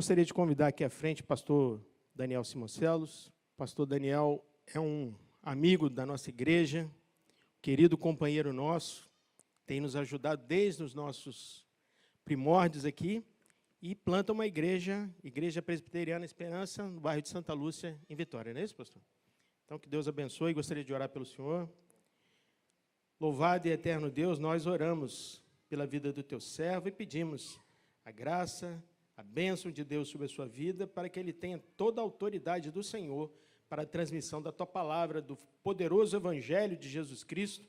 Gostaria de convidar aqui à frente o pastor Daniel Simoncelos. O pastor Daniel é um amigo da nossa igreja, querido companheiro nosso, tem nos ajudado desde os nossos primórdios aqui e planta uma igreja presbiteriana Esperança, no bairro de Santa Lúcia, em Vitória. Não é isso, pastor? Então, que Deus abençoe. Gostaria de orar pelo senhor. Louvado e eterno Deus, nós oramos pela vida do teu servo e pedimos a graça, a bênção de Deus sobre a sua vida, para que ele tenha toda a autoridade do Senhor para a transmissão da tua palavra, do poderoso evangelho de Jesus Cristo,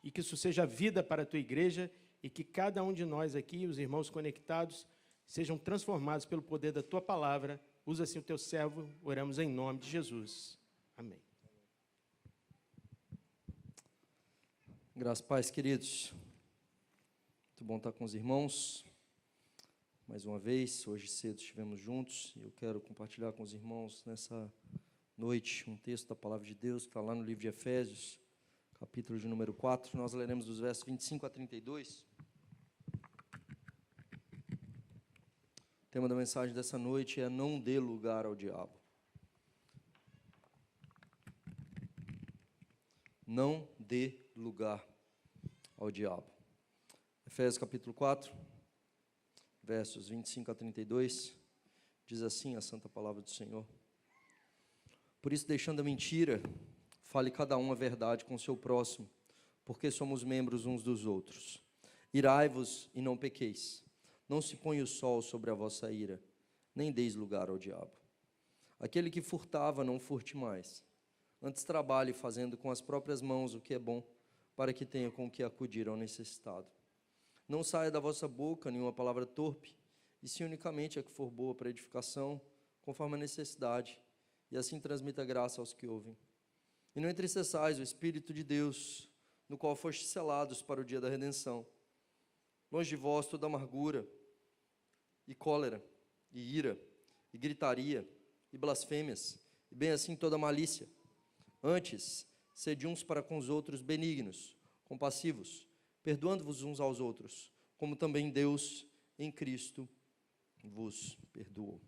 e que isso seja vida para a tua igreja, e que cada um de nós aqui, os irmãos conectados, sejam transformados pelo poder da tua palavra. Usa assim o teu servo, oramos em nome de Jesus. Amém. Graças a Paz, queridos. Muito bom estar com os irmãos. Mais uma vez, hoje cedo estivemos juntos e eu quero compartilhar com os irmãos nessa noite um texto da Palavra de Deus que está lá no livro de Efésios, capítulo de número 4. Nós leremos dos versos 25 a 32. O tema da mensagem dessa noite é: não dê lugar ao diabo. Não dê lugar ao diabo. Efésios capítulo 4, versos 25 a 32, diz assim a santa palavra do Senhor: por isso, deixando a mentira, fale cada um a verdade com o seu próximo, porque somos membros uns dos outros. Irai-vos e não pequeis. Não se ponha o sol sobre a vossa ira, nem deis lugar ao diabo. Aquele que furtava, não furte mais. Antes trabalhe fazendo com as próprias mãos o que é bom, para que tenha com que acudir ao necessitado. Não saia da vossa boca nenhuma palavra torpe, e sim unicamente a que for boa para edificação, conforme a necessidade, e assim transmita graça aos que ouvem. E não entristeçais o Espírito de Deus, no qual fostes selados para o dia da redenção. Longe de vós toda amargura, e cólera, e ira, e gritaria, e blasfêmias, e bem assim toda malícia. Antes, sede uns para com os outros benignos, compassivos, perdoando-vos uns aos outros, como também Deus em Cristo vos perdoou.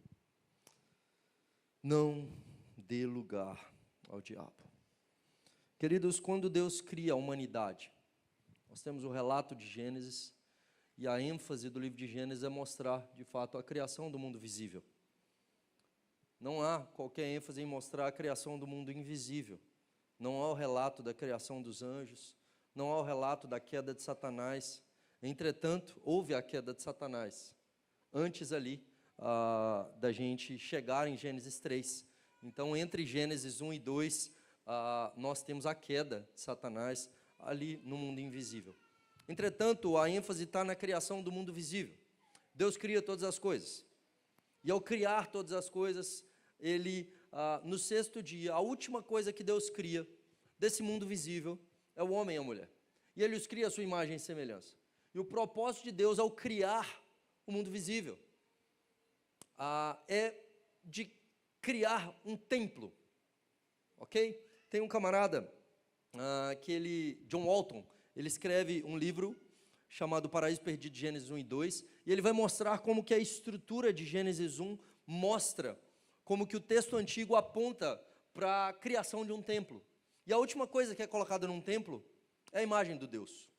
Não dê lugar ao diabo. Queridos, quando Deus cria a humanidade, nós temos o relato de Gênesis, e a ênfase do livro de Gênesis é mostrar, de fato, a criação do mundo visível. Não há qualquer ênfase em mostrar a criação do mundo invisível. Não há o relato da criação dos anjos, não há o relato da queda de Satanás. Entretanto, houve a queda de Satanás, antes ali da gente chegar em Gênesis 3. Então, entre Gênesis 1 e 2, nós temos a queda de Satanás ali no mundo invisível. Entretanto, a ênfase está na criação do mundo visível. Deus cria todas as coisas. E ao criar todas as coisas, Ele, no sexto dia, a última coisa que Deus cria desse mundo visível é o homem e a mulher. E Ele os cria à sua imagem e semelhança. E o propósito de Deus ao criar o mundo visível é de criar um templo. Ok? Tem um camarada, John Walton, ele escreve um livro chamado Paraíso Perdido, Gênesis 1 e 2, e ele vai mostrar como que a estrutura de Gênesis 1 mostra como que o texto antigo aponta para a criação de um templo. E a última coisa que é colocada num templo é a imagem do Deus.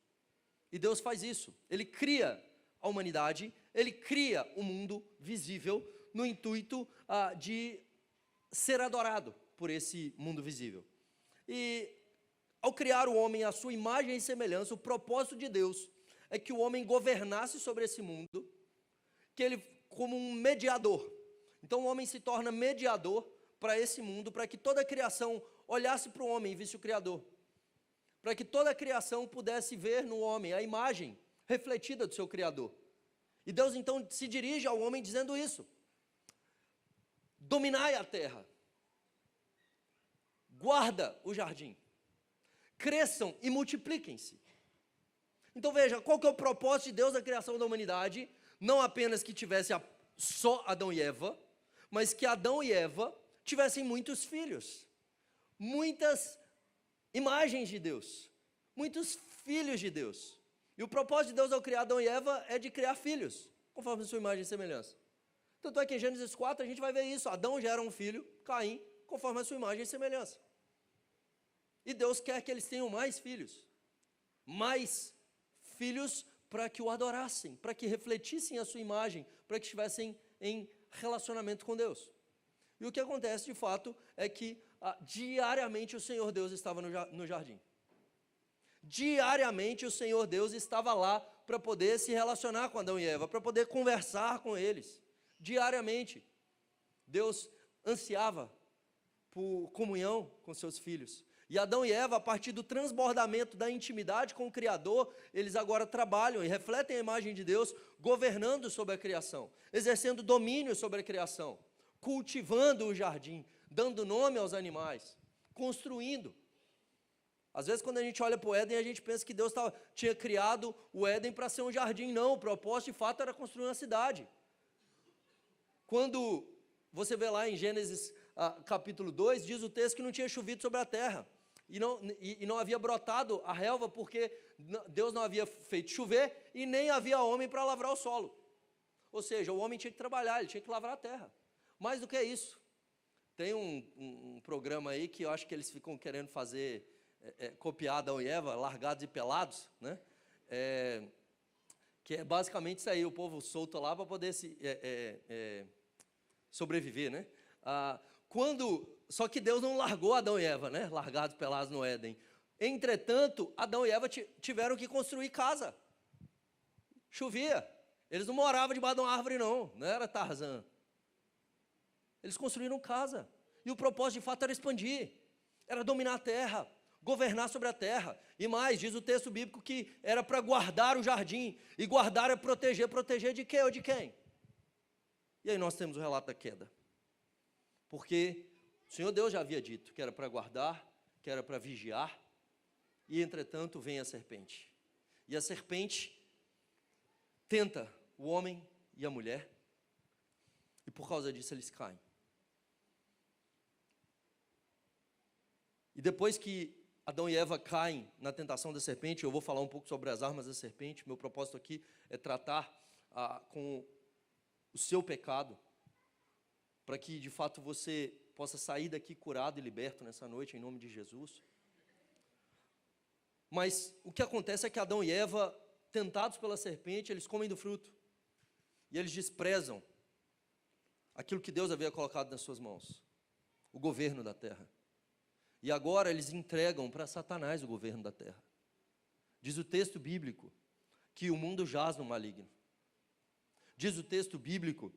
E Deus faz isso. Ele cria a humanidade, Ele cria o mundo visível no intuito de ser adorado por esse mundo visível. E ao criar o homem à sua imagem e semelhança, o propósito de Deus é que o homem governasse sobre esse mundo, que ele como um mediador. Então o homem se torna mediador para esse mundo, para que toda a criação olhasse para o homem e visse o Criador. Para que toda a criação pudesse ver no homem a imagem refletida do seu Criador. E Deus então se dirige ao homem dizendo isso: dominai a terra, guarda o jardim, cresçam e multipliquem-se. Então veja, qual que é o propósito de Deus na criação da humanidade? Não apenas que tivesse só Adão e Eva, mas que Adão e Eva tivessem muitos filhos, muitas imagens de Deus, muitos filhos de Deus. E o propósito de Deus ao criar Adão e Eva é de criar filhos, conforme a sua imagem e semelhança. Tanto é que em Gênesis 4 a gente vai ver isso. Adão gera um filho, Caim, conforme a sua imagem e semelhança. E Deus quer que eles tenham mais filhos para que o adorassem, para que refletissem a sua imagem, para que estivessem em relacionamento com Deus. E o que acontece de fato é que diariamente o Senhor Deus estava no jardim. Diariamente o Senhor Deus estava lá para poder se relacionar com Adão e Eva, para poder conversar com eles. Diariamente, Deus ansiava por comunhão com seus filhos. E Adão e Eva, a partir do transbordamento da intimidade com o Criador, eles agora trabalham e refletem a imagem de Deus, governando sobre a criação, exercendo domínio sobre a criação, cultivando o jardim, dando nome aos animais, construindo. Às vezes, quando a gente olha para o Éden, a gente pensa que Deus tinha criado o Éden para ser um jardim. Não, o propósito, de fato, era construir uma cidade. Quando você vê lá em Gênesis capítulo 2, diz o texto que não tinha chovido sobre a terra. E não havia brotado a relva, porque Deus não havia feito chover, e nem havia homem para lavrar o solo. Ou seja, o homem tinha que trabalhar, ele tinha que lavrar a terra. Mais do que isso, tem um programa aí que eu acho que eles ficam querendo fazer... copiar Adão e Eva, largados e pelados, né? Que é basicamente isso aí, o povo solto lá para poder sobreviver, né? Só que Deus não largou Adão e Eva, né? Largados, pelados no Éden. Entretanto, Adão e Eva tiveram que construir casa. Chovia. Eles não moravam debaixo de uma árvore, não era Tarzan. Eles construíram casa. E o propósito, de fato, era expandir, era dominar a terra, governar sobre a terra. E mais, diz o texto bíblico que era para guardar o jardim. E guardar é proteger. Proteger de quê ou de quem? E aí nós temos o relato da queda. Porque o Senhor Deus já havia dito que era para guardar, que era para vigiar. E entretanto vem a serpente. E a serpente tenta o homem e a mulher. E por causa disso eles caem. E depois que Adão e Eva caem na tentação da serpente, eu vou falar um pouco sobre as armas da serpente. Meu propósito aqui é tratar com o seu pecado, para que de fato você possa sair daqui curado e liberto nessa noite, em nome de Jesus. Mas o que acontece é que Adão e Eva, tentados pela serpente, eles comem do fruto, e eles desprezam aquilo que Deus havia colocado nas suas mãos, o governo da terra. E agora eles entregam para Satanás o governo da terra. Diz o texto bíblico que o mundo jaz no maligno. Diz o texto bíblico,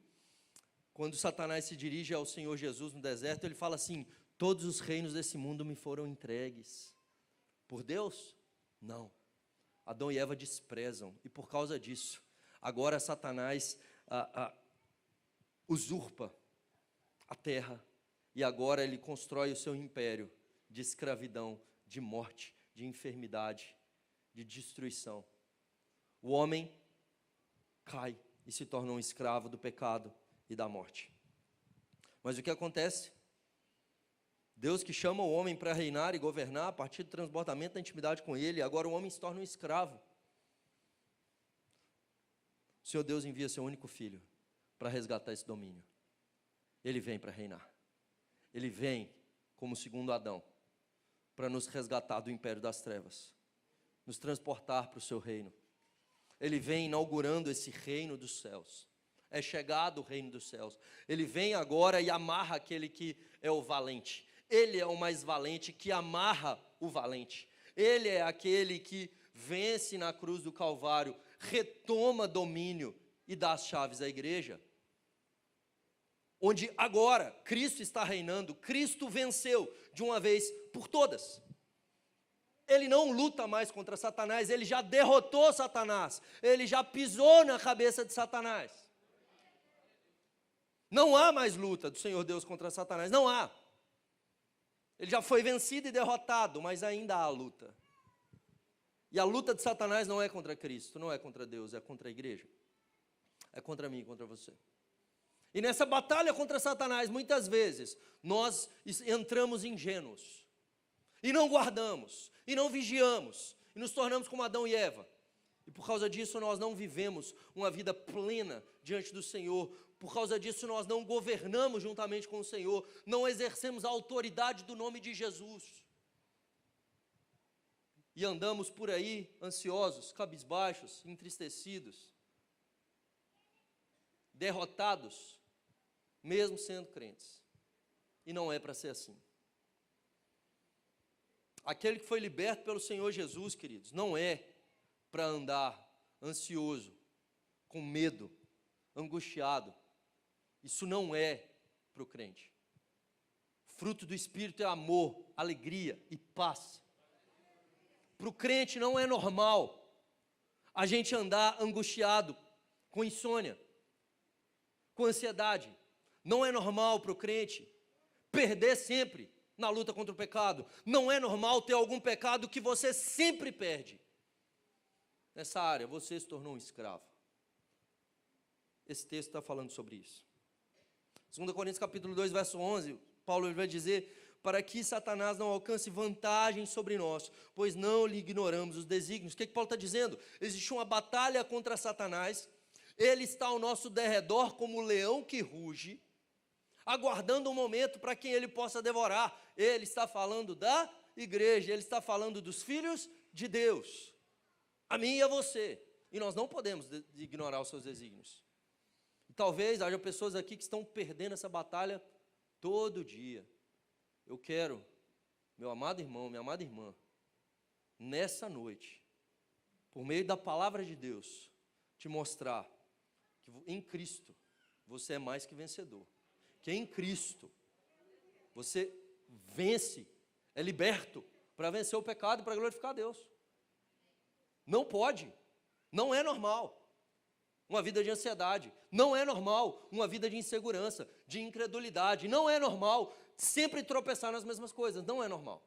quando Satanás se dirige ao Senhor Jesus no deserto, ele fala assim: todos os reinos desse mundo me foram entregues. Por Deus? Não. Adão e Eva desprezam, e por causa disso, agora Satanás usurpa a terra, e agora ele constrói o seu império de escravidão, de morte, de enfermidade, de destruição. O homem cai e se torna um escravo do pecado e da morte. Mas o que acontece? Deus, que chama o homem para reinar e governar a partir do transbordamento da intimidade com ele, agora o homem se torna um escravo. O Senhor Deus envia seu único filho para resgatar esse domínio. Ele vem para reinar. Ele vem como o segundo Adão, para nos resgatar do império das trevas, nos transportar para o seu reino. Ele vem inaugurando esse reino dos céus. É chegado o reino dos céus. Ele vem agora e amarra aquele que é o valente. Ele é o mais valente, que amarra o valente. Ele é aquele que vence na cruz do Calvário, retoma domínio e dá as chaves à igreja. Onde agora Cristo está reinando, Cristo venceu de uma vez por todas. Ele não luta mais contra Satanás, ele já derrotou Satanás, ele já pisou na cabeça de Satanás. Não há mais luta do Senhor Deus contra Satanás, não há. Ele já foi vencido e derrotado, mas ainda há luta. E a luta de Satanás não é contra Cristo, não é contra Deus, é contra a igreja. É contra mim e contra você. E nessa batalha contra Satanás, muitas vezes, nós entramos ingênuos. E não guardamos, e não vigiamos, e nos tornamos como Adão e Eva. E por causa disso nós não vivemos uma vida plena diante do Senhor, por causa disso nós não governamos juntamente com o Senhor, não exercemos a autoridade do nome de Jesus. E andamos por aí ansiosos, cabisbaixos, entristecidos, derrotados, mesmo sendo crentes. E não é para ser assim. Aquele que foi liberto pelo Senhor Jesus, queridos, não é para andar ansioso, com medo, angustiado. Isso não é para o crente. Fruto do Espírito é amor, alegria e paz. Para o crente não é normal a gente andar angustiado, com insônia, com ansiedade. Não é normal para o crente perder sempre na luta contra o pecado. Não é normal ter algum pecado que você sempre perde. Nessa área, você se tornou um escravo. Esse texto está falando sobre isso. 2 Coríntios capítulo 2, verso 11, Paulo vai dizer: para que Satanás não alcance vantagem sobre nós, pois não lhe ignoramos os desígnios. O que Paulo está dizendo? Existe uma batalha contra Satanás, ele está ao nosso derredor como um leão que ruge, aguardando um momento para quem ele possa devorar. Ele está falando da igreja, ele está falando dos filhos de Deus, a mim e a você, e nós não podemos ignorar os seus desígnios. E talvez haja pessoas aqui que estão perdendo essa batalha todo dia. Eu quero, meu amado irmão, minha amada irmã, nessa noite, por meio da palavra de Deus, te mostrar que em Cristo você é mais que vencedor. Que em Cristo você vence, é liberto para vencer o pecado e para glorificar a Deus. Não pode, não é normal uma vida de ansiedade, não é normal uma vida de insegurança, de incredulidade, não é normal sempre tropeçar nas mesmas coisas, não é normal.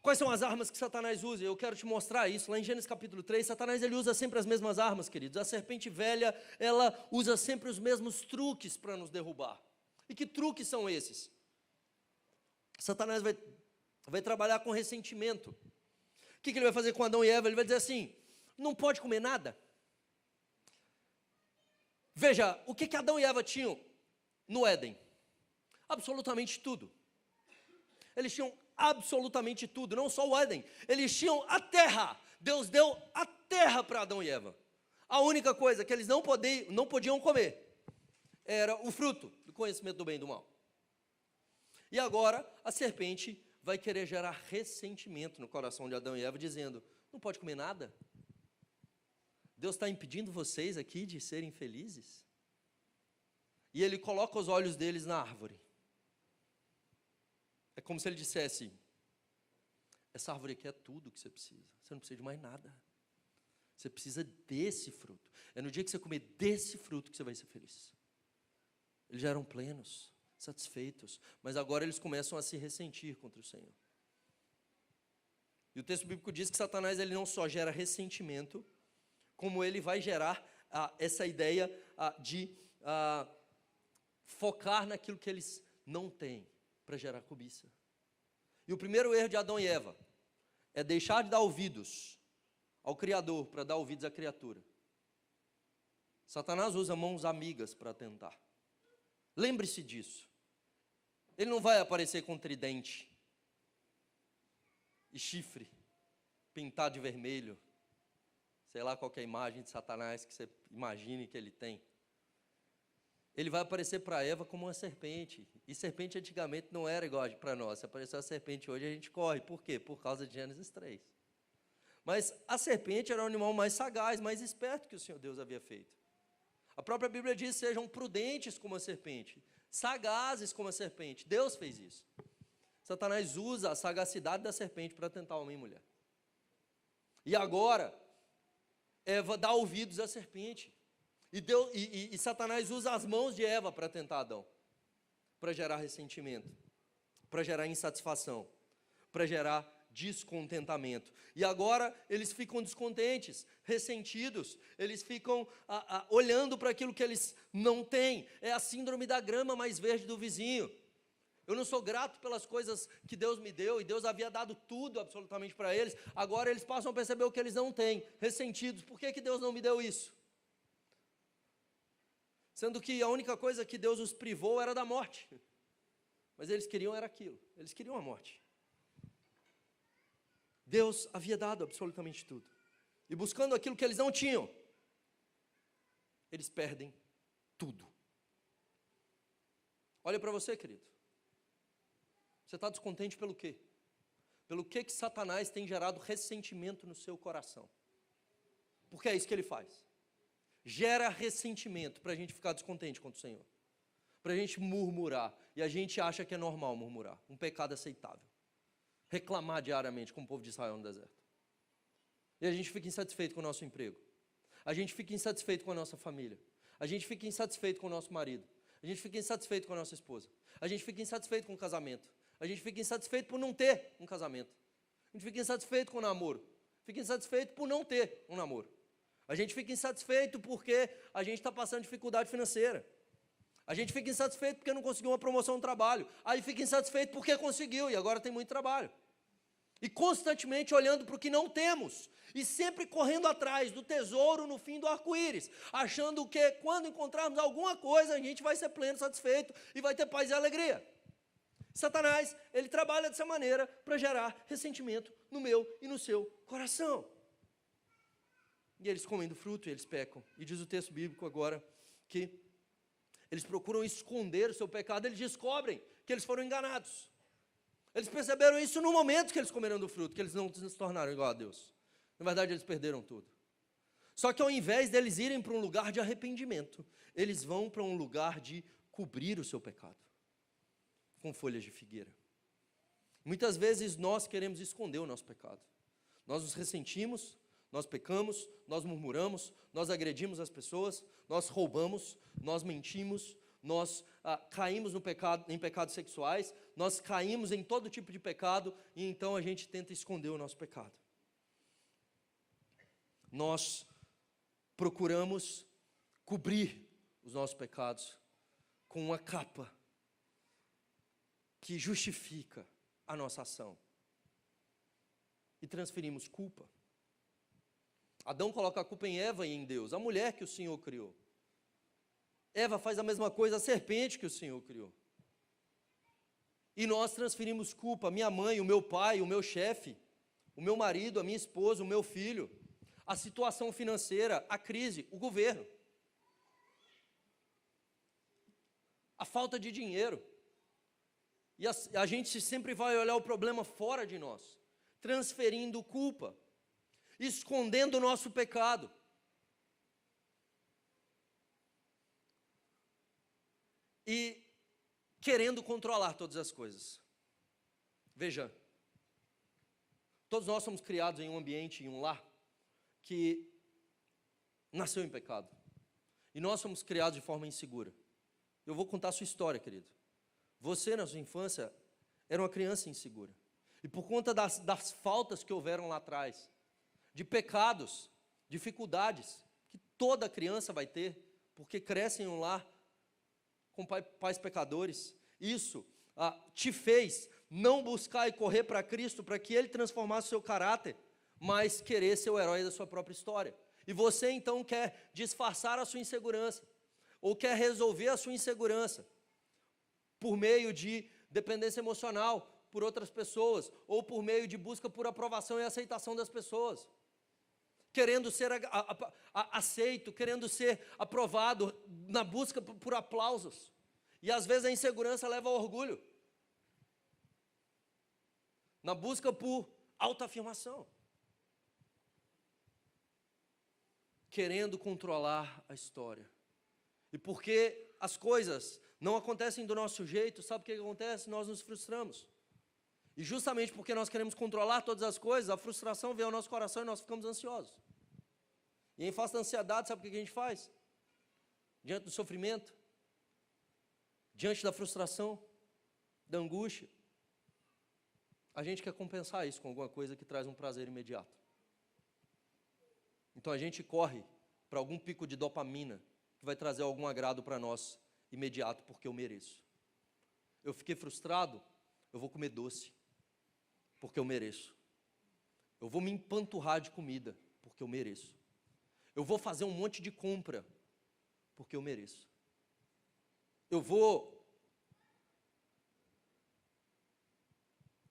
Quais são as armas que Satanás usa? Eu quero te mostrar isso, lá em Gênesis capítulo 3, Satanás ele usa sempre as mesmas armas, queridos. A serpente velha, ela usa sempre os mesmos truques para nos derrubar. E que truques são esses? Satanás vai trabalhar com ressentimento. O que ele vai fazer com Adão e Eva? Ele vai dizer assim: não pode comer nada. Veja, o que Adão e Eva tinham no Éden? Absolutamente tudo. Eles tinham absolutamente tudo, não só o Éden, eles tinham a terra. Deus deu a terra para Adão e Eva. A única coisa que eles não podiam comer era o fruto do conhecimento do bem e do mal. E agora a serpente vai querer gerar ressentimento no coração de Adão e Eva, dizendo: não pode comer nada? Deus está impedindo vocês aqui de serem felizes? E ele coloca os olhos deles na árvore. É como se ele dissesse: essa árvore aqui é tudo que você precisa. Você não precisa de mais nada. Você precisa desse fruto. É no dia que você comer desse fruto que você vai ser feliz. Eles já eram plenos, satisfeitos, mas agora eles começam a se ressentir contra o Senhor. E o texto bíblico diz que Satanás ele não só gera ressentimento, como ele vai gerar essa ideia de focar naquilo que eles não têm, para gerar cobiça. E o primeiro erro de Adão e Eva é deixar de dar ouvidos ao Criador para dar ouvidos à criatura. Satanás usa mãos amigas para tentar. Lembre-se disso. Ele não vai aparecer com tridente e chifre pintado de vermelho, sei lá qual que é a imagem de Satanás que você imagine que ele tem. Ele vai aparecer para Eva como uma serpente. E serpente antigamente não era igual para nós. Se apareceu a serpente hoje, a gente corre. Por quê? Por causa de Gênesis 3. Mas a serpente era o animal mais sagaz, mais esperto que o Senhor Deus havia feito. A própria Bíblia diz: sejam prudentes como a serpente, sagazes como a serpente. Deus fez isso. Satanás usa a sagacidade da serpente para tentar homem e mulher. E agora, Eva dá ouvidos à serpente. E Satanás usa as mãos de Eva para tentar Adão, para gerar ressentimento, para gerar insatisfação, para gerar descontentamento. E agora eles ficam descontentes, ressentidos, eles ficam olhando para aquilo que eles não têm. É a síndrome da grama mais verde do vizinho. Eu não sou grato pelas coisas que Deus me deu, e Deus havia dado tudo absolutamente para eles. Agora eles passam a perceber o que eles não têm, ressentidos. Por que Deus não me deu isso? sendo que a única coisa que Deus os privou era da morte. Mas eles queriam era aquilo, eles queriam a morte. Deus havia dado absolutamente tudo. E buscando aquilo que eles não tinham, eles perdem tudo. Olha para você, querido. Você está descontente pelo quê? Pelo que Satanás tem gerado ressentimento no seu coração? Porque é isso que ele faz. Gera ressentimento para a gente ficar descontente contra o Senhor. Para a gente murmurar. E a gente acha que é normal murmurar. Um pecado aceitável. Reclamar diariamente, como o povo de Israel no deserto. E a gente fica insatisfeito com o nosso emprego. A gente fica insatisfeito com a nossa família. A gente fica insatisfeito com o nosso marido. A gente fica insatisfeito com a nossa esposa. A gente fica insatisfeito com o casamento. A gente fica insatisfeito por não ter um casamento. A gente fica insatisfeito com o namoro. Fica insatisfeito por não ter um namoro. A gente fica insatisfeito porque a gente está passando dificuldade financeira. A gente fica insatisfeito porque não conseguiu uma promoção no trabalho. Aí fica insatisfeito porque conseguiu e agora tem muito trabalho. E constantemente olhando para o que não temos. E sempre correndo atrás do tesouro no fim do arco-íris. Achando que quando encontrarmos alguma coisa, a gente vai ser pleno, satisfeito e vai ter paz e alegria. Satanás, ele trabalha dessa maneira para gerar ressentimento no meu e no seu coração. E eles comem do fruto e eles pecam. E diz o texto bíblico agora que eles procuram esconder o seu pecado, eles descobrem que eles foram enganados. Eles perceberam isso no momento que eles comeram do fruto, que eles não se tornaram igual a Deus. Na verdade, eles perderam tudo. Só que ao invés deles irem para um lugar de arrependimento, eles vão para um lugar de cobrir o seu pecado, com folhas de figueira. Muitas vezes nós queremos esconder o nosso pecado. Nós nos ressentimos, nós pecamos, nós murmuramos, nós agredimos as pessoas, nós roubamos, nós mentimos, nós caímos no pecado, em pecados sexuais, nós caímos em todo tipo de pecado e então a gente tenta esconder o nosso pecado. Nós procuramos cobrir os nossos pecados com uma capa que justifica a nossa ação. E transferimos culpa. Adão coloca a culpa em Eva e em Deus, a mulher que o Senhor criou. Eva faz a mesma coisa, a serpente que o Senhor criou. E nós transferimos culpa, minha mãe, o meu pai, o meu chefe, o meu marido, a minha esposa, o meu filho, a situação financeira, a crise, o governo. A falta de dinheiro. E a gente sempre vai olhar o problema fora de nós, transferindo culpa, escondendo o nosso pecado. E querendo controlar todas as coisas. Veja, todos nós somos criados em um ambiente, em um lar, que nasceu em pecado. E nós somos criados de forma insegura. Eu vou contar a sua história, querido. Você, na sua infância, era uma criança insegura. E por conta das faltas que houveram lá atrás, de pecados, dificuldades, que toda criança vai ter, porque cresce em um lar com pais pecadores, isso te fez não buscar e correr para Cristo, para que Ele transformasse o seu caráter, mas querer ser o herói da sua própria história. E você então quer disfarçar a sua insegurança, ou quer resolver a sua insegurança, por meio de dependência emocional por outras pessoas, ou por meio de busca por aprovação e aceitação das pessoas. Querendo ser aceito, querendo ser aprovado, na busca por aplausos. E às vezes a insegurança leva ao orgulho. Na busca por autoafirmação. Querendo controlar a história. E porque as coisas não acontecem do nosso jeito, sabe o que acontece? Nós nos frustramos. E justamente porque nós queremos controlar todas as coisas, a frustração vem ao nosso coração e nós ficamos ansiosos. E em face da ansiedade, sabe o que a gente faz? Diante do sofrimento, diante da frustração, da angústia, a gente quer compensar isso com alguma coisa que traz um prazer imediato. Então a gente corre para algum pico de dopamina, que vai trazer algum agrado para nós imediato, porque eu mereço. Eu fiquei frustrado, eu vou comer doce, porque eu mereço. Eu vou me empanturrar de comida, porque eu mereço. Eu vou fazer um monte de compra, porque eu mereço. eu vou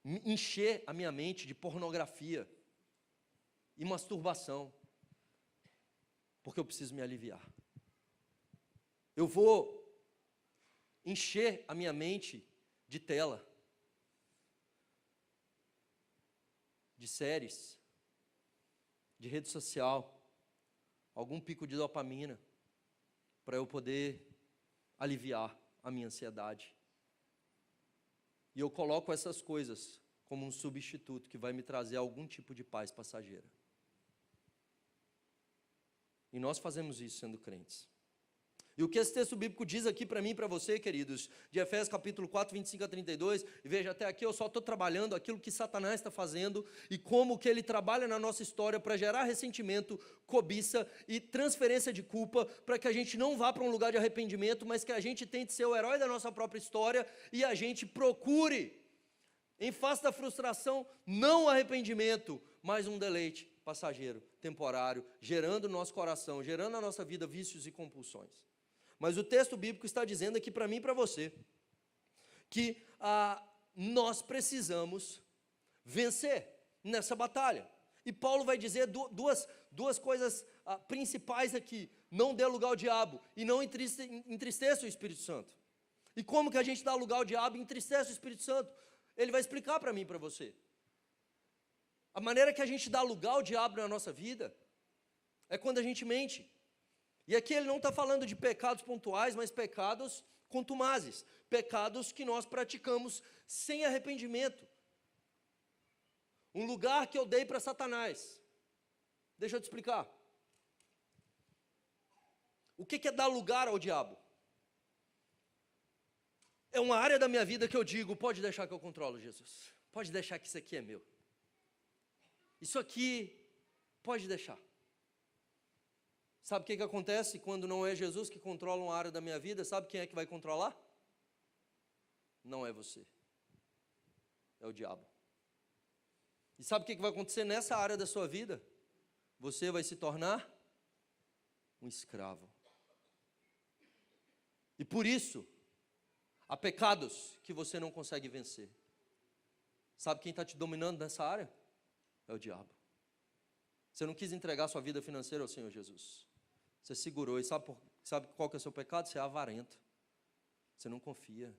encher a minha mente de pornografia e masturbação, porque eu preciso me aliviar. Eu vou encher a minha mente de tela, de séries, de rede social, algum pico de dopamina, para eu poder aliviar a minha ansiedade. E eu coloco essas coisas como um substituto que vai me trazer algum tipo de paz passageira. E nós fazemos isso sendo crentes. E o que esse texto bíblico diz aqui para mim e para você, queridos, de Efésios capítulo 4, 25 a 32, e veja, até aqui eu só estou trabalhando aquilo que Satanás está fazendo, e como que ele trabalha na nossa história para gerar ressentimento, cobiça e transferência de culpa, para que a gente não vá para um lugar de arrependimento, mas que a gente tente ser o herói da nossa própria história, e a gente procure, em face da frustração, não o arrependimento, mas um deleite passageiro, temporário, gerando no nosso coração, gerando na nossa vida vícios e compulsões. Mas o texto bíblico está dizendo aqui para mim e para você, que nós precisamos vencer nessa batalha. E Paulo vai dizer duas coisas principais aqui: não dê lugar ao diabo e não entristeça o Espírito Santo. E como que a gente dá lugar ao diabo e entristece o Espírito Santo? Ele vai explicar para mim e para você. A maneira que a gente dá lugar ao diabo na nossa vida é quando a gente mente. E aqui ele não está falando de pecados pontuais, mas pecados contumazes, pecados que nós praticamos sem arrependimento. Um lugar que eu dei para Satanás. Deixa eu te explicar. O que é dar lugar ao diabo? É uma área da minha vida que eu digo: pode deixar que eu controlo, Jesus. Pode deixar que isso aqui é meu. Isso aqui, pode deixar. Sabe o que acontece quando não é Jesus que controla uma área da minha vida? Sabe quem é que vai controlar? Não é você. É o diabo. E sabe o que vai acontecer nessa área da sua vida? Você vai se tornar um escravo. E por isso, há pecados que você não consegue vencer. Sabe quem está te dominando nessa área? É o diabo. Você não quis entregar sua vida financeira ao Senhor Jesus. Você segurou. E sabe qual que é o seu pecado? Você é avarento. Você não confia.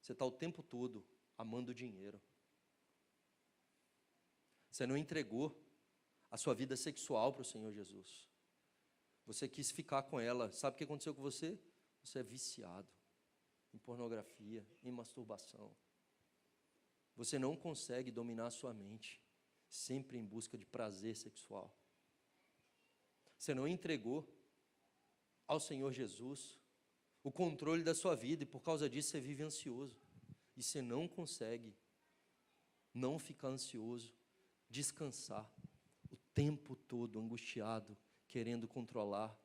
Você está o tempo todo amando o dinheiro. Você não entregou a sua vida sexual para o Senhor Jesus. Você quis ficar com ela. Sabe o que aconteceu com você? Você é viciado em pornografia, em masturbação. Você não consegue dominar a sua mente, sempre em busca de prazer sexual. Você não entregou ao Senhor Jesus o controle da sua vida, e por causa disso você vive ansioso. E você não consegue não ficar ansioso, descansar, o tempo todo angustiado, querendo controlar,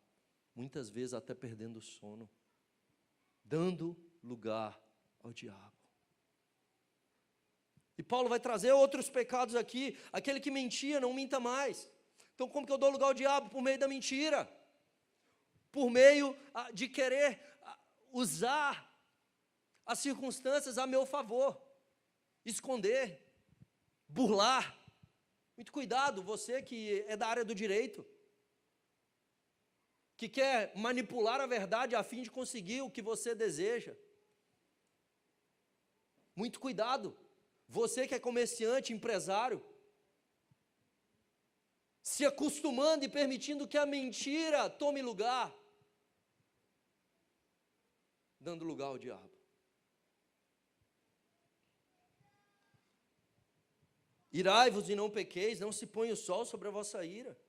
muitas vezes até perdendo o sono, dando lugar ao diabo. E Paulo vai trazer outros pecados aqui. Aquele que mentia, não minta mais. Então como que eu dou lugar ao diabo? Por meio da mentira. Por meio de querer usar as circunstâncias a meu favor. Esconder, burlar. Muito cuidado, você que é da área do direito, que quer manipular a verdade a fim de conseguir o que você deseja. Muito cuidado. Você que é comerciante, empresário, se acostumando e permitindo que a mentira tome lugar, dando lugar ao diabo. Irai-vos e não pequeis, não se ponha o sol sobre a vossa ira.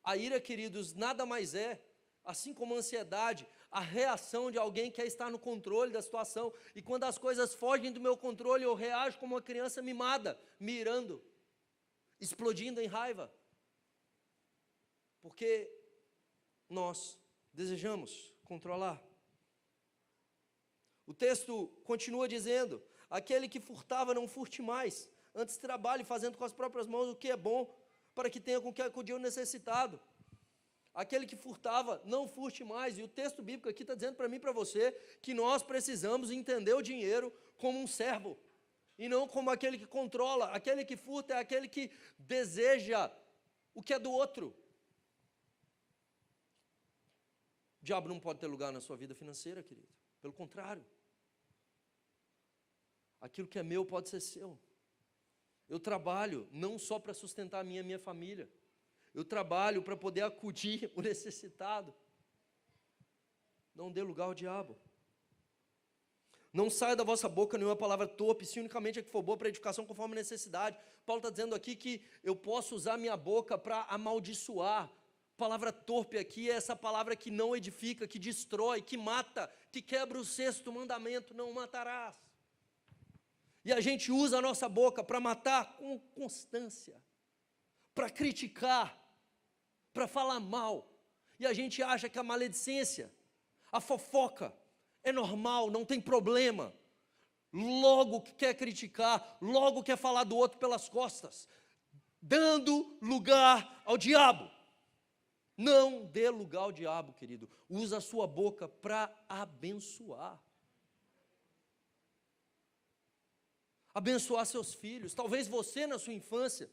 A ira, queridos, nada mais é, assim como a ansiedade, a reação de alguém que quer estar no controle da situação. E quando as coisas fogem do meu controle, eu reajo como uma criança mimada, me irando, explodindo em raiva. Porque nós desejamos controlar. O texto continua dizendo: aquele que furtava, não furte mais, antes trabalhe fazendo com as próprias mãos o que é bom, para que tenha com que acudir o necessitado. aquele que furtava, não furte mais. E o texto bíblico aqui está dizendo para mim e para você que nós precisamos entender o dinheiro como um servo, e não como aquele que controla. Aquele que furta é aquele que deseja o que é do outro. O diabo não pode ter lugar na sua vida financeira, querido. Pelo contrário. Aquilo que é meu pode ser seu. Eu trabalho não só para sustentar a minha família. Eu trabalho para poder acudir o necessitado. Não dê lugar ao diabo. Não saia da vossa boca nenhuma palavra torpe, se unicamente a que for boa para edificação conforme a necessidade. Paulo está dizendo aqui que eu posso usar minha boca para amaldiçoar. Palavra torpe aqui é essa palavra que não edifica, que destrói, que mata, que quebra o sexto mandamento, não matarás. E a gente usa a nossa boca para matar com constância, para criticar, para falar mal. E a gente acha que a maledicência, a fofoca, é normal, não tem problema. Logo que quer criticar, logo quer falar do outro pelas costas, dando lugar ao diabo. Não dê lugar ao diabo, querido. Usa a sua boca para abençoar. Abençoar seus filhos. Talvez você, na sua infância,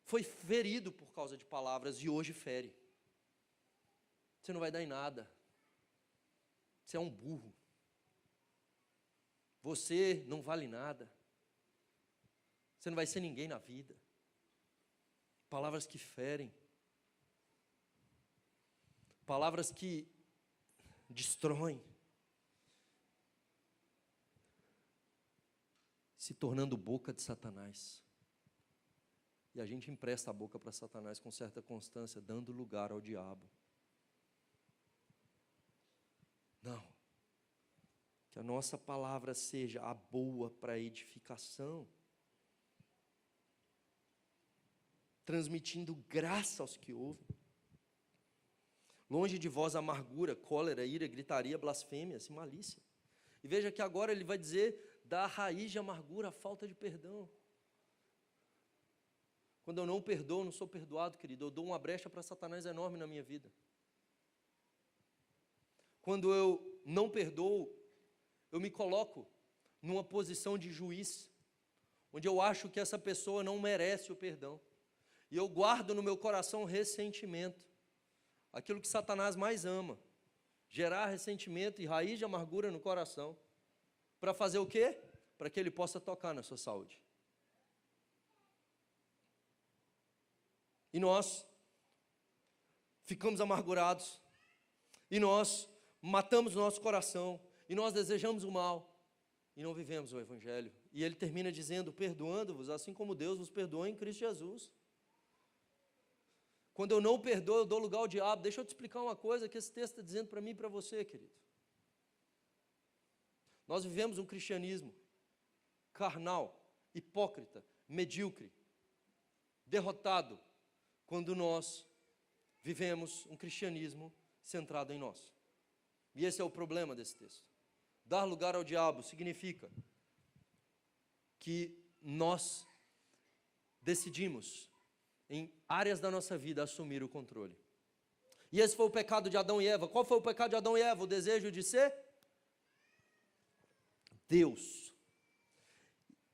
foi ferido por causa de palavras e hoje fere. Você não vai dar em nada. Você é um burro. Você não vale nada. Você não vai ser ninguém na vida. Palavras que ferem. Palavras que destroem. Se tornando boca de Satanás. E a gente empresta a boca para Satanás com certa constância, dando lugar ao diabo. Não. Que a nossa palavra seja a boa para edificação. Transmitindo graça aos que ouvem. Longe de vós a amargura, cólera, ira, gritaria, blasfêmias e malícia. E veja que agora ele vai dizer da raiz de amargura, a falta de perdão. Quando eu não perdoo, não sou perdoado, querido, eu dou uma brecha para Satanás enorme na minha vida. Quando eu não perdoo, eu me coloco numa posição de juiz, onde eu acho que essa pessoa não merece o perdão. E eu guardo no meu coração ressentimento, aquilo que Satanás mais ama, gerar ressentimento e raiz de amargura no coração. Para fazer o quê? Para que ele possa tocar na sua saúde. E nós ficamos amargurados, e nós matamos o nosso coração, e nós desejamos o mal, e não vivemos o Evangelho. E ele termina dizendo, perdoando-vos, assim como Deus vos perdoou em Cristo Jesus. Quando eu não perdoo, eu dou lugar ao diabo. Deixa eu te explicar uma coisa que esse texto está dizendo para mim e para você, querido. Nós vivemos um cristianismo carnal, hipócrita, medíocre, derrotado, quando nós vivemos um cristianismo centrado em nós. E esse é o problema desse texto. Dar lugar ao diabo significa que nós decidimos, em áreas da nossa vida, assumir o controle. E esse foi o pecado de Adão e Eva. Qual foi o pecado de Adão e Eva? O desejo de ser Deus.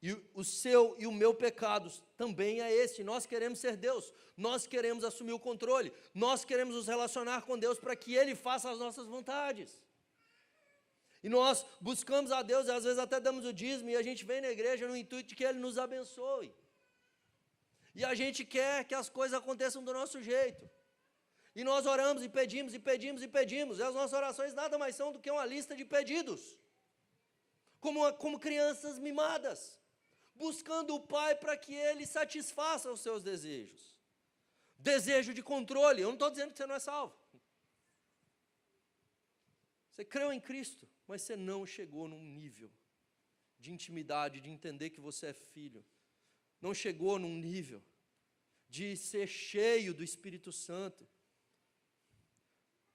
E o seu e o meu pecado também é esse. Nós queremos ser Deus. Nós queremos assumir o controle. Nós queremos nos relacionar com Deus para que Ele faça as nossas vontades. E nós buscamos a Deus, e às vezes até damos o dízimo, e a gente vem na igreja no intuito de que Ele nos abençoe. E a gente quer que as coisas aconteçam do nosso jeito. E nós oramos e pedimos, e pedimos, e pedimos. E as nossas orações nada mais são do que uma lista de pedidos. Como crianças mimadas, buscando o Pai para que Ele satisfaça os seus desejos. Desejo de controle. Eu não estou dizendo que você não é salvo. Você creu em Cristo, mas você não chegou num nível de intimidade, de entender que você é filho. Não chegou num nível de ser cheio do Espírito Santo.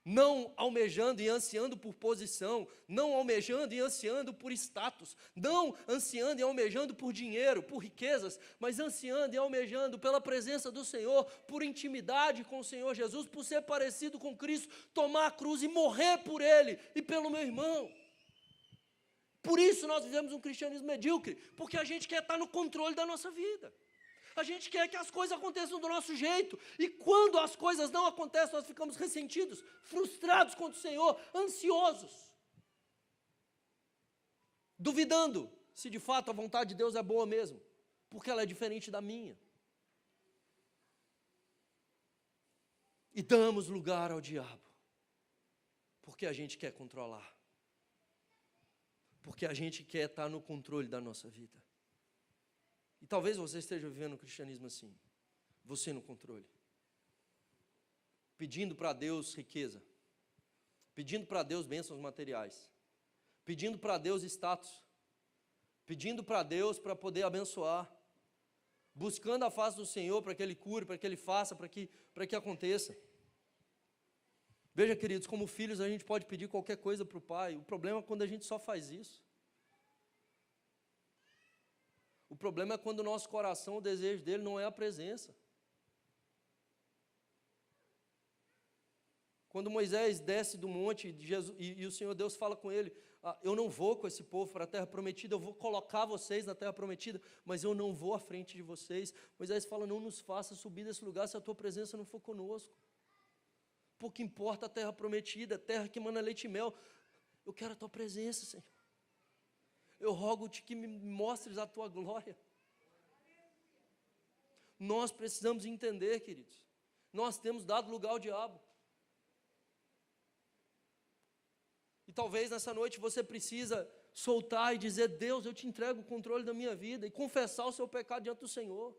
não almejando e ansiando por posição, não almejando e ansiando por status, não ansiando e almejando por dinheiro, por riquezas, mas ansiando e almejando pela presença do Senhor, por intimidade com o Senhor Jesus, por ser parecido com Cristo, tomar a cruz e morrer por Ele e pelo meu irmão. Por isso nós vivemos um cristianismo medíocre, porque a gente quer estar no controle da nossa vida. A gente quer que as coisas aconteçam do nosso jeito. E quando as coisas não acontecem, nós ficamos ressentidos, frustrados contra o Senhor, ansiosos. Duvidando se de fato a vontade de Deus é boa mesmo, porque ela é diferente da minha. E damos lugar ao diabo, porque a gente quer controlar. Porque a gente quer estar no controle da nossa vida. E talvez você esteja vivendo o cristianismo assim, você no controle, pedindo para Deus riqueza, pedindo para Deus bênçãos materiais, pedindo para Deus status, pedindo para Deus para poder abençoar, buscando a face do Senhor para que Ele cure, para que Ele faça, para que aconteça. Veja, queridos, como filhos a gente pode pedir qualquer coisa para o Pai, o problema é quando a gente só faz isso. O problema é quando o nosso coração, o desejo dele não é a presença. Quando Moisés desce do monte de Jesus, e o Senhor Deus fala com ele, eu não vou com esse povo para a terra prometida, eu vou colocar vocês na terra prometida, mas eu não vou à frente de vocês. Moisés fala, não nos faça subir desse lugar se a tua presença não for conosco. Pouco importa a terra prometida, a terra que emana leite e mel, eu quero a tua presença, Senhor. Eu rogo-te que me mostres a tua glória. Nós precisamos entender, queridos, nós temos dado lugar ao diabo. E talvez nessa noite você precisa soltar e dizer, Deus, eu te entrego o controle da minha vida, e confessar o seu pecado diante do Senhor.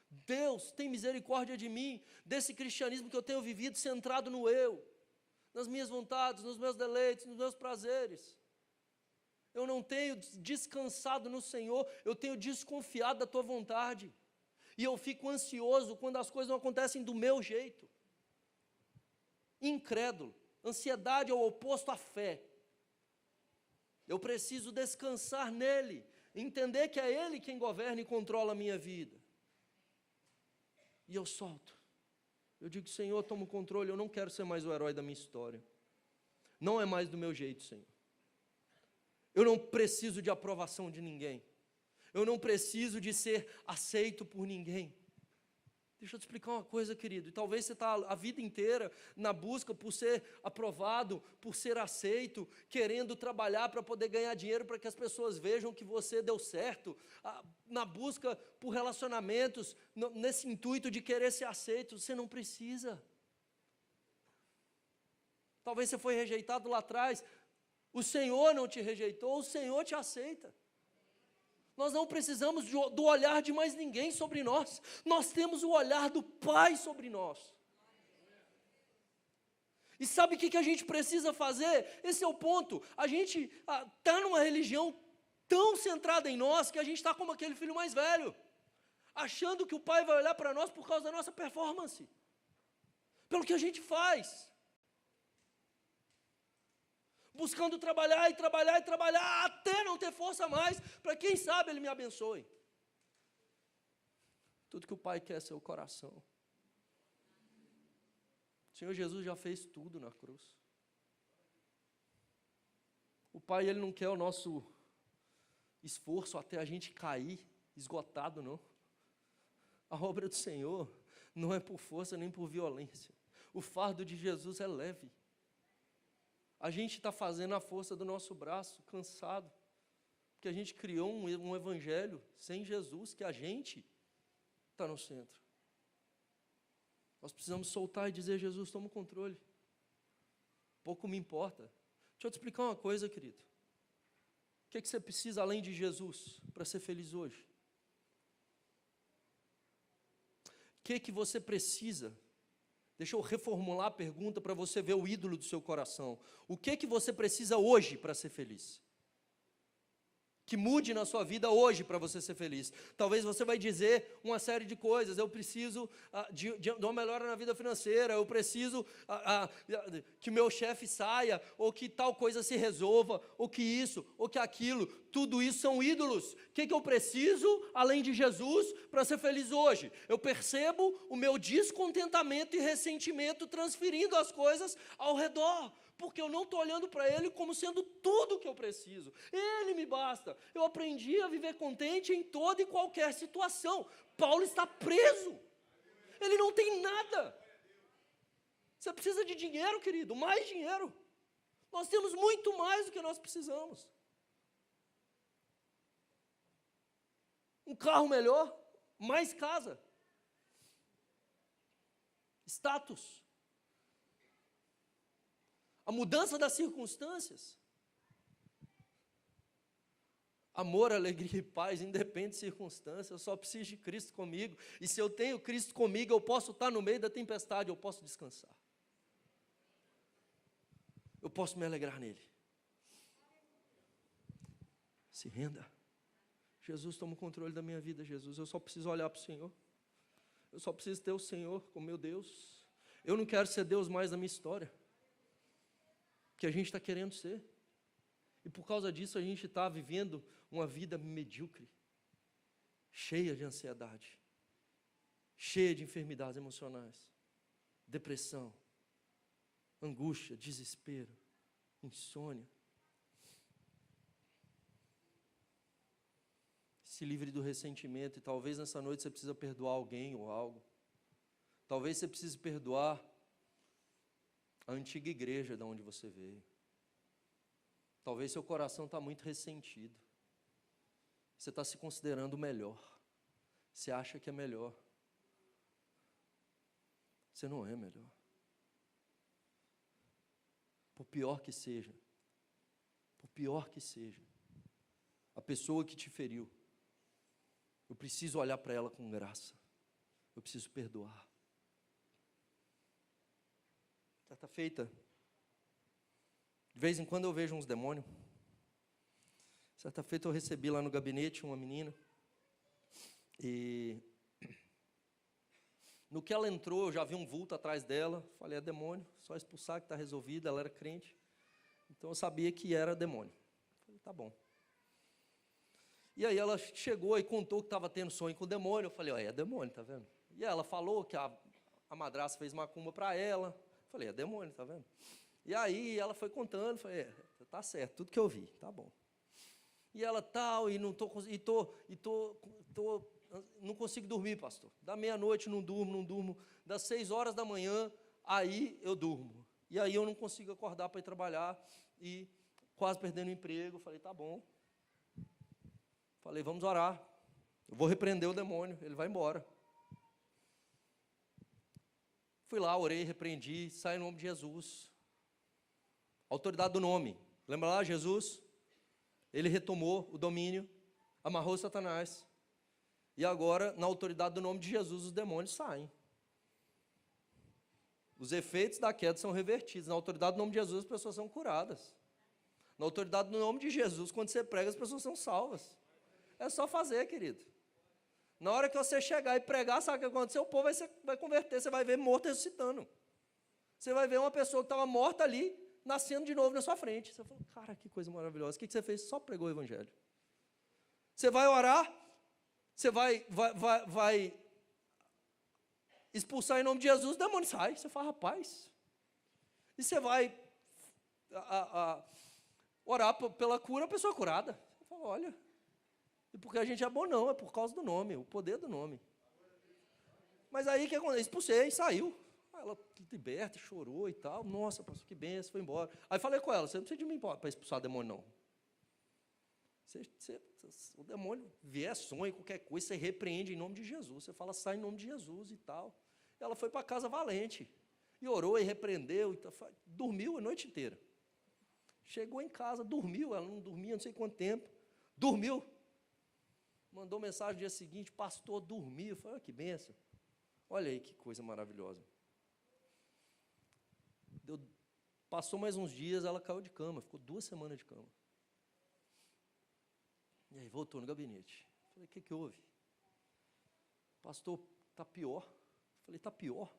Deus, tem misericórdia de mim, desse cristianismo que eu tenho vivido centrado no eu, nas minhas vontades, nos meus deleites, nos meus prazeres. Eu não tenho descansado no Senhor, eu tenho desconfiado da tua vontade. E eu fico ansioso quando as coisas não acontecem do meu jeito. Incrédulo. Ansiedade é o oposto à fé. Eu preciso descansar nele, entender que é Ele quem governa e controla a minha vida. E eu solto. Eu digo, Senhor, toma o controle, eu não quero ser mais o herói da minha história. Não é mais do meu jeito, Senhor. Eu não preciso de aprovação de ninguém. Eu não preciso de ser aceito por ninguém. Deixa eu te explicar uma coisa, querido. E talvez você está a vida inteira na busca por ser aprovado, por ser aceito, querendo trabalhar para poder ganhar dinheiro, para que as pessoas vejam que você deu certo, na busca por relacionamentos, nesse intuito de querer ser aceito. Você não precisa. Talvez você foi rejeitado lá atrás. O Senhor não te rejeitou, o Senhor te aceita. Nós não precisamos do olhar de mais ninguém sobre nós. Nós temos o olhar do Pai sobre nós. E sabe o que a gente precisa fazer? Esse é o ponto. A gente está numa religião tão centrada em nós que a gente está como aquele filho mais velho, achando que o Pai vai olhar para nós por causa da nossa performance, pelo que a gente faz. Buscando trabalhar e trabalhar e trabalhar, até não ter força mais, para quem sabe Ele me abençoe. Tudo que o Pai quer é seu coração. O Senhor Jesus já fez tudo na cruz. O Pai, Ele não quer o nosso esforço até a gente cair, esgotado, não. A obra do Senhor não é por força nem por violência. O fardo de Jesus é leve. A gente está fazendo a força do nosso braço, cansado, porque a gente criou um evangelho sem Jesus, que a gente está no centro. Nós precisamos soltar e dizer, Jesus, toma o controle. Pouco me importa. Deixa eu te explicar uma coisa, querido. O que você precisa além de Jesus para ser feliz hoje? O que você precisa? Deixa eu reformular a pergunta para você ver o ídolo do seu coração. O que você precisa hoje para ser feliz? que mude na sua vida hoje para você ser feliz. Talvez você vai dizer uma série de coisas. Eu preciso de uma melhora na vida financeira, eu preciso que meu chefe saia, ou que tal coisa se resolva, ou que isso, ou que aquilo. Tudo isso são ídolos. O que eu preciso, além de Jesus, para ser feliz hoje? Eu percebo o meu descontentamento e ressentimento transferindo as coisas ao redor, porque eu não estou olhando para Ele como sendo tudo o que eu preciso. Ele me basta. Eu aprendi a viver contente em toda e qualquer situação. Paulo está preso. Ele não tem nada. Você precisa de dinheiro, querido, mais dinheiro. Nós temos muito mais do que nós precisamos. Um carro melhor, mais casa. Status. A mudança das circunstâncias. Amor, alegria e paz, independe de circunstâncias. Eu só preciso de Cristo comigo. E se eu tenho Cristo comigo, eu posso estar no meio da tempestade, eu posso descansar. Eu posso me alegrar nele. Se renda. Jesus toma o controle da minha vida, Jesus. Eu só preciso olhar para o Senhor. Eu só preciso ter o Senhor como meu Deus. Eu não quero ser Deus mais na minha história, que a gente está querendo ser. E por causa disso a gente está vivendo uma vida medíocre, cheia de ansiedade, cheia de enfermidades emocionais, depressão, angústia, desespero, insônia. Se livre do ressentimento. E talvez nessa noite você precisa perdoar alguém ou algo. Talvez você precise perdoar a antiga igreja de onde você veio. Talvez seu coração está muito ressentido. Você está se considerando melhor. Você acha que é melhor. Você não é melhor. Por pior que seja, a pessoa que te feriu, eu preciso olhar para ela com graça. Eu preciso perdoar. Certa feita, de vez em quando eu vejo uns demônios. Certa feita eu recebi lá no gabinete uma menina. E no que ela entrou, eu já vi um vulto atrás dela. Falei, é demônio, só expulsar que está resolvido. Ela era crente. Então eu sabia que era demônio. Falei, tá bom. E aí ela chegou e contou que estava tendo sonho com o demônio. Eu falei, é demônio, tá vendo? E ela falou que a madrasta fez macumba para ela. Eu falei, é demônio, tá vendo? E aí ela foi contando, falei, tá certo, tudo que eu vi, tá bom. E ela tal, e não não consigo dormir, pastor. Da meia-noite não durmo. Das 6 horas da manhã, aí eu durmo. E aí eu não consigo acordar para ir trabalhar e quase perdendo o emprego. Falei, tá bom. Falei, vamos orar. Eu vou repreender o demônio, ele vai embora. Fui lá, orei, repreendi, saí em nome de Jesus. Autoridade do nome. Lembra lá, Jesus? Ele retomou o domínio, amarrou Satanás. E agora, na autoridade do nome de Jesus, os demônios saem. Os efeitos da queda são revertidos. Na autoridade do nome de Jesus, as pessoas são curadas. Na autoridade do nome de Jesus, quando você prega, as pessoas são salvas. É só fazer, querido. Na hora que você chegar e pregar, sabe o que aconteceu? O povo vai converter, você vai ver morto ressuscitando. Você vai ver uma pessoa que estava morta ali, nascendo de novo na sua frente. Você fala, cara, que coisa maravilhosa. O que você fez? Só pregou o evangelho. Você vai orar, você vai expulsar em nome de Jesus, o demônio sai. Você fala, rapaz. E você vai orar pela cura, a pessoa é curada. Você fala, olha. E porque a gente é bom, não, é por causa do nome, o poder do nome. Mas aí o que aconteceu? Expulsei, saiu. Ela liberta, chorou e tal. Nossa, pastor, que benção, foi embora. Aí falei com ela, você não precisa de mim para expulsar o demônio, não. O demônio vier sonho, qualquer coisa, você repreende em nome de Jesus. Você fala, sai em nome de Jesus e tal. Ela foi para casa valente. E orou e repreendeu. E dormiu a noite inteira. Chegou em casa, dormiu. Ela não dormia não sei quanto tempo. Dormiu. Mandou mensagem no dia seguinte, pastor, dormiu. Eu falei, que benção. Olha aí que coisa maravilhosa. Passou mais uns dias, ela caiu de cama, ficou 2 semanas de cama. E aí voltou no gabinete. Falei, o que houve? Pastor, está pior. Falei, está pior?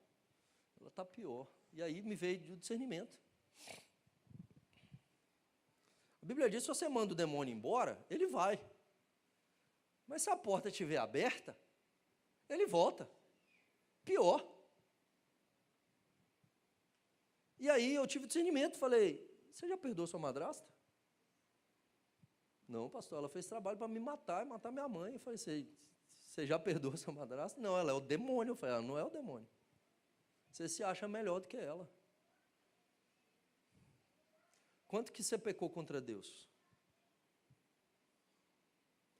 Ela está pior. E aí me veio o discernimento. A Bíblia diz, se você manda o demônio embora, ele vai. Mas se a porta estiver aberta, ele volta. Pior. E aí eu tive discernimento, falei, você já perdoou sua madrasta? Não, pastor, ela fez trabalho para me matar e matar minha mãe. Eu falei, você já perdoou sua madrasta? Não, ela é o demônio. Eu falei, ela não é o demônio. Você se acha melhor do que ela. Quanto que você pecou contra Deus?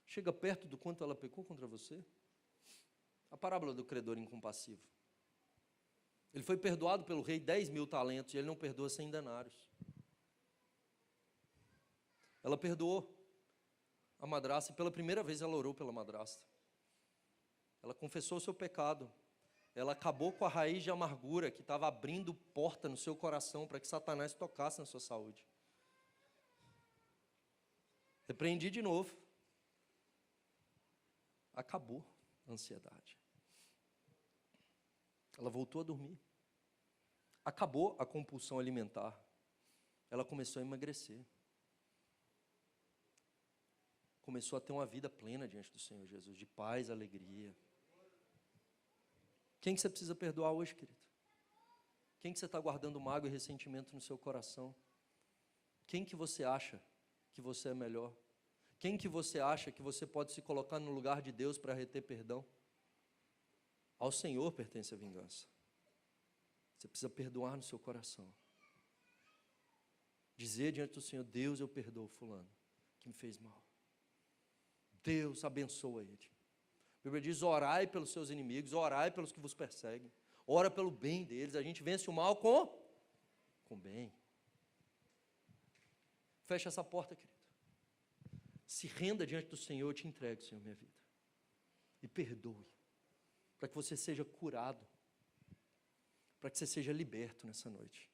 Chega perto do quanto ela pecou contra você? A parábola do credor incompassivo. Ele foi perdoado pelo rei 10.000 talentos e ele não perdoa 100 denários. Ela perdoou a madrasta e pela primeira vez ela orou pela madrasta. Ela confessou o seu pecado. Ela acabou com a raiz de amargura que estava abrindo porta no seu coração para que Satanás tocasse na sua saúde. Repreendi de novo. Acabou a ansiedade. Ela voltou a dormir. Acabou a compulsão alimentar. Ela começou a emagrecer. Começou a ter uma vida plena diante do Senhor Jesus, de paz, alegria. Quem que você precisa perdoar hoje, querido? Quem que você está guardando mágoa e ressentimento no seu coração? Quem que você acha que você é melhor? Quem que você acha que você pode se colocar no lugar de Deus para reter perdão? Ao Senhor pertence a vingança. Você precisa perdoar no seu coração. Dizer diante do Senhor, Deus, eu perdoo fulano que me fez mal. Deus abençoa ele. A Bíblia diz, orai pelos seus inimigos, orai pelos que vos perseguem. Ora pelo bem deles. A gente vence o mal com bem. Fecha essa porta, querido. Se renda diante do Senhor, eu te entrego, Senhor, minha vida. E perdoe. Para que você seja curado. Para que você seja liberto nessa noite.